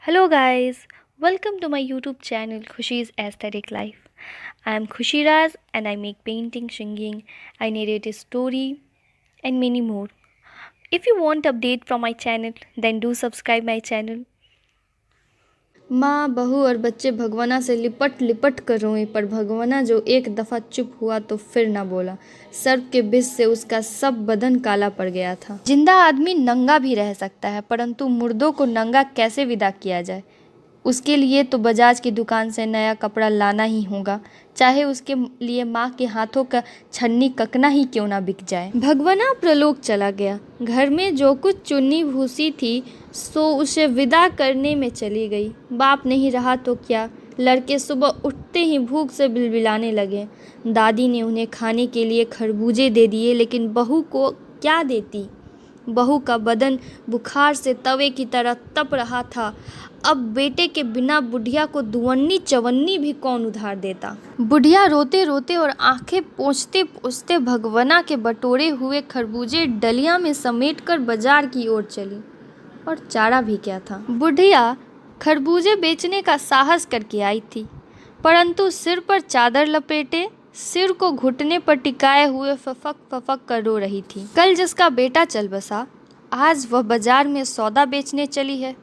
Hello guys, welcome to my YouTube channel Khushi's Aesthetic Life. I am Khushi Raz and I make painting, singing, I narrate a story and many more. If you want update from my channel, then do subscribe my channel. माँ, बहू और बच्चे भगवाना से लिपट लिपट कर रोए, पर भगवाना जो एक दफ़ा चुप हुआ तो फिर ना बोला। सर्प के विष से उसका सब बदन काला पड़ गया था। जिंदा आदमी नंगा भी रह सकता है, परंतु मुर्दों को नंगा कैसे विदा किया जाए? उसके लिए तो बजाज की दुकान से नया कपड़ा लाना ही होगा, चाहे उसके लिए माँ के हाथों का छन्नी ककना ही क्यों ना बिक जाए। भगवाना प्रलोक चला गया। घर में जो कुछ चुन्नी भूसी थी सो उसे विदा करने में चली गई। बाप नहीं रहा तो क्या, लड़के सुबह उठते ही भूख से बिलबिलाने लगे। दादी ने उन्हें खाने के लिए खरबूजे दे दिए, लेकिन बहू को क्या देती? बहू का बदन बुखार से तवे की तरह तप रहा था। अब बेटे के बिना बुढ़िया को दुवन्नी चवन्नी भी कौन उधार देता। बुढ़िया रोते रोते और आंखें पोंछते पोंछते भगवना के बटोरे हुए खरबूजे डलिया में समेटकर बाजार की ओर चली। और चारा भी क्या था। बुढ़िया खरबूजे बेचने का साहस करके आई थी, परंतु सिर पर चादर लपेटे, सिर को घुटने पर टिकाए हुए फफक फफक कर रो रही थी। कल जिसका बेटा चल बसा, आज वह बाजार में सौदा बेचने चली है।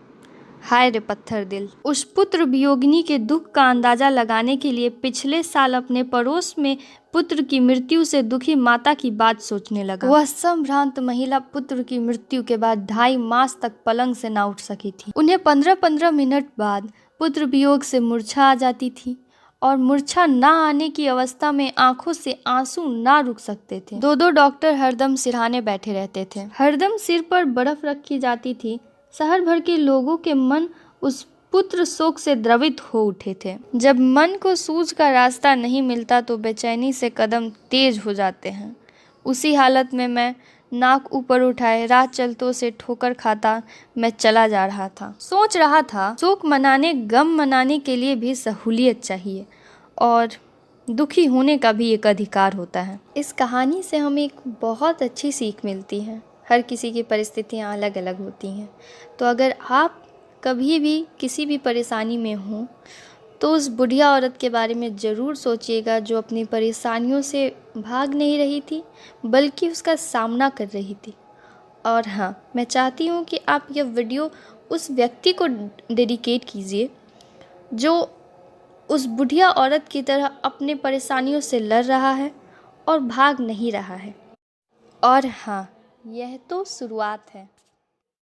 हाय रे पत्थर दिल। उस पुत्र वियोगिनी के दुख का अंदाजा लगाने के लिए पिछले साल अपने पड़ोस में पुत्र की मृत्यु से दुखी माता की बात सोचने लगा। वह संभ्रांत महिला पुत्र की मृत्यु के बाद 2.5 मास तक पलंग से ना उठ सकी थी। उन्हें 15-15 मिनट बाद पुत्र वियोग से मूर्छा आ जाती थी, और मूर्छा ना आने की अवस्था में आंखों से आंसू ना रुक सकते थे। 2-2 डॉक्टर हरदम सिरहाने बैठे रहते थे। हरदम सिर पर बर्फ रखी जाती थी। शहर भर के लोगों के मन उस पुत्र शोक से द्रवित हो उठे थे। जब मन को सूझ का रास्ता नहीं मिलता तो बेचैनी से कदम तेज हो जाते हैं। उसी हालत में मैं नाक ऊपर उठाए राह चलतों से ठोकर खाता मैं चला जा रहा था। सोच रहा था, शोक मनाने गम मनाने के लिए भी सहूलियत चाहिए, और दुखी होने का भी एक अधिकार होता है। इस कहानी से हमें एक बहुत अच्छी सीख मिलती है। हर किसी की परिस्थितियाँ अलग अलग होती हैं, तो अगर आप कभी भी किसी भी परेशानी में हों तो उस बुढ़िया औरत के बारे में ज़रूर सोचिएगा, जो अपनी परेशानियों से भाग नहीं रही थी बल्कि उसका सामना कर रही थी। और हाँ, मैं चाहती हूँ कि आप यह वीडियो उस व्यक्ति को डेडिकेट कीजिए जो उस बुढ़िया औरत की तरह अपने परेशानियों से लड़ रहा है और भाग नहीं रहा है। और हाँ, यह तो शुरुआत है।